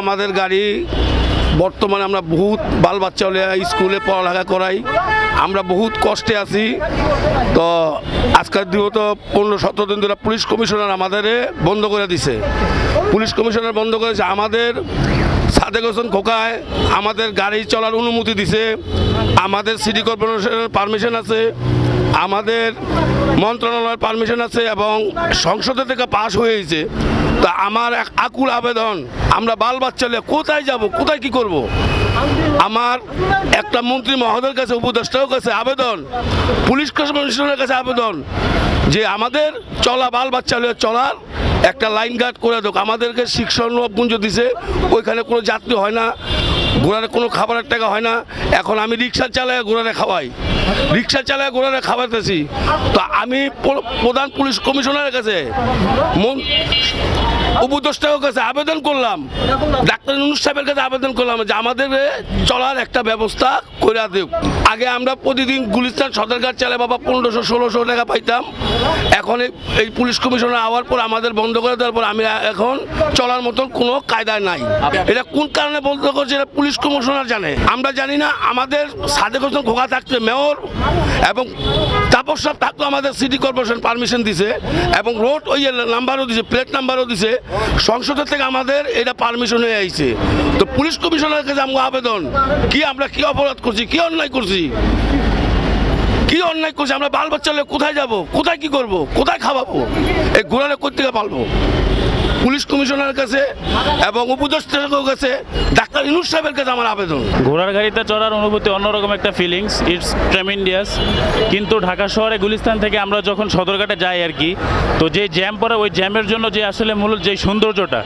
আমাদের গাড়ি বর্তমানে আমরা বহুত বাল বাচ্চা হলে স্কুলে পড়ালেখা করাই, আমরা বহুত কষ্টে আছি। তো আজকের দিবত 15-17 দিন ধরে পুলিশ কমিশনার আমাদের বন্ধ করে দিছে। পুলিশ কমিশনার বন্ধ করেছে, আমাদের সাদেক হোসেন খোকায় আমাদের গাড়ি চলার অনুমতি দিছে, আমাদের সিটি কর্পোরেশনের পারমিশন আছে, আমাদের মন্ত্রণালয়ের পারমিশন আছে এবং সংসদে থেকে পাশ হয়েছে। তা আমার এক আকুল আবেদন, আমরা বাল বাচ্চা নিয়ে কোথায় যাব, কোথায় কি করব। আমার একটা মন্ত্রী মহোদয়ের কাছে, উপদেষ্টার কাছে আবেদন, পুলিশ কমিশনারের কাছে আবেদন যে আমাদের চলা বাল বাচ্চা নিয়ে চলার একটা লাইন গার্ড করে দেখ। আমাদেরকে শিক্ষণ পুঞ্জ দিছে, ওইখানে কোনো যাত্রী হয় না, ঘোড়ারে কোনো খাবারের টাকা হয় না। এখন আমি রিক্সা চালায় ঘোড়ারে খাওয়াই, রিক্সা চালায় ঘোড়ারে খাওয়াতেছি। তো আমি প্রধান পুলিশ কমিশনারের কাছে, উপদেষ্টার কাছে আবেদন করলাম, ডাক্তার ইউনূস সাহেবের কাছে আবেদন করলাম যে আমাদের চলার একটা ব্যবস্থা করে দেব। আগে আমরা প্রতিদিন গুলিস্তান সদরঘাট চালায় বাবা 1500-1600 টাকা পাইতাম। এখন এই পুলিশ কমিশনার আওয়ার পর আমাদের বন্ধ করে দেওয়ার পর আমি এখন চলার মতন কোনো কায়দায় নাই। এটা কোন কারণে বন্ধ করছে এটা পুলিশ কমিশনার জানে, আমরা জানি না। আমাদের সাদেক হোসেন খোকা থাকতে মেয়র এবং তাপস সাহেব থাকতো, আমাদের সিটি কর্পোরেশন পারমিশন দিছে এবং রোড ওই নাম্বারও দিছে, প্লেট নাম্বারও দিছে, সংসদের থেকে আমাদের এটা পারমিশন হয়ে আইছে। তো পুলিশ কমিশনারের কাছে আমার আবেদন, কি আমরা কি অপরাধ করছি, কি অন্যায় করছি, কি অন্যায় করছি? আমরা বাল বাচ্চা হলে কোথায় যাব, কোথায় কি করব, কোথায় খাওয়াবো, এই ঘোড়ারে কোথেকে পালবো? পুলিশ কমিশনারের কাছে এবং উপদেষ্টার কাছে, ডাক্তার ইউনূস সাহেবের কাছে আমার আবেদন। ঘোড়ার গাড়িতে চড়ার অনুভূতি অন্যরকম একটা ফিলিংস, ইটস ট্রেমেন্ডিয়াস। কিন্তু ঢাকা শহরে গুলিস্তান থেকে আমরা যখন সদরঘাটে যাই আর কি, তো যে জ্যাম পড়ে ওই জ্যামের জন্য যে আসলে মূলত যে সৌন্দর্যটা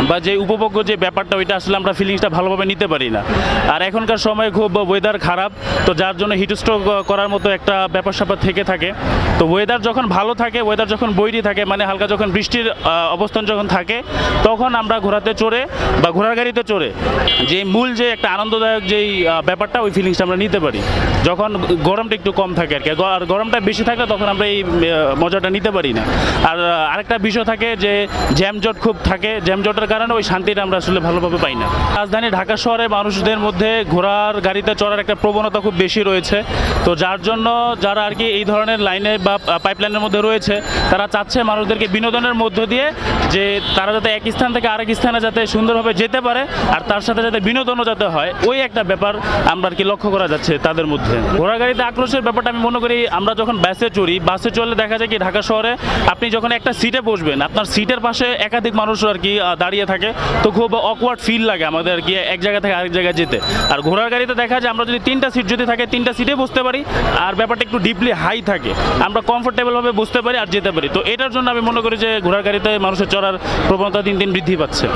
বা যে উপভোগ্য যে ব্যাপারটা, ওইটা আসলে আমরা ফিলিংসটা ভালোভাবে নিতে পারি না। আর এখনকার সময় খুব ওয়েদার খারাপ, তো যার জন্য হিটস্ট্রোক করার মতো একটা ব্যাপার স্যাপার থেকে থাকে। তো ওয়েদার যখন ভালো থাকে, ওয়েদার যখন বৈরী থাকে, মানে হালকা যখন বৃষ্টির অবস্থান যখন থাকে, তখন আমরা ঘোড়াতে চড়ে বা ঘোড়ার গাড়িতে চড়ে যে মূল যে একটা আনন্দদায়ক যেই ব্যাপারটা, ওই ফিলিংসটা আমরা নিতে পারি। যখন গরমটা একটু কম থাকে আর কি, আর গরমটা বেশি থাকলে তখন আমরা এই মজাটা নিতে পারি না। আর আরেকটা বিষয় থাকে যে জ্যামজট খুব থাকে, জ্যামজটের কারণে ওই শান্তিটা আমরা আসলে ভালোভাবে পাই না। রাজধানী ঢাকা শহরে মানুষদের মধ্যে ঘোড়ার গাড়িতে চড়ার একটা প্রবণতা খুব বেশি রয়েছে। তো যার জন্য যারা আর কি এই ধরনের লাইনে বা পাইপলাইনের মধ্যে রয়েছে, তারা চাচ্ছে মানুষদেরকে বিনোদনের মধ্য দিয়ে যে তারা যাতে এক স্থান থেকে আরেক স্থানে যাতে সুন্দরভাবে যেতে পারে, আর তার সাথে যাতে বিনোদনও যাতে হয়, ওই একটা ব্যাপার আমরা আর কি লক্ষ্য করা যাচ্ছে তাদের মধ্যে। ঘোড়া গাড়িতে আক্রোশের ব্যাপারটা আমি মনে করি, আমরা যখন বাসে চড়ি, বাসে চললে দেখা যায় কি ঢাকা শহরে আপনি যখন একটা সিটে বসবেন, আপনার সিটের পাশে একাধিক মানুষ আর কি দাঁড়িয়ে থাকে, তো খুব অকওয়ার্ড ফিল লাগে আমাদের আর কি এক জায়গা থেকে আরেক জায়গায় যেতে। আর ঘোড়ার গাড়িতে দেখা যায় আমরা যদি 3টা সিট যদি থাকে, 3টা সিটে বসতে পারি, আর ব্যাপারটা একটু ডিপলি হাই থাকে, আমরা কমফোর্টেবলভাবে বসতে পারি আর যেতে পারি। তো এটার জন্য আমি মনে করি যে ঘোড়ার গাড়িতে মানুষের চড়ার প্রবণতা দিন দিন বৃদ্ধি পাচ্ছে।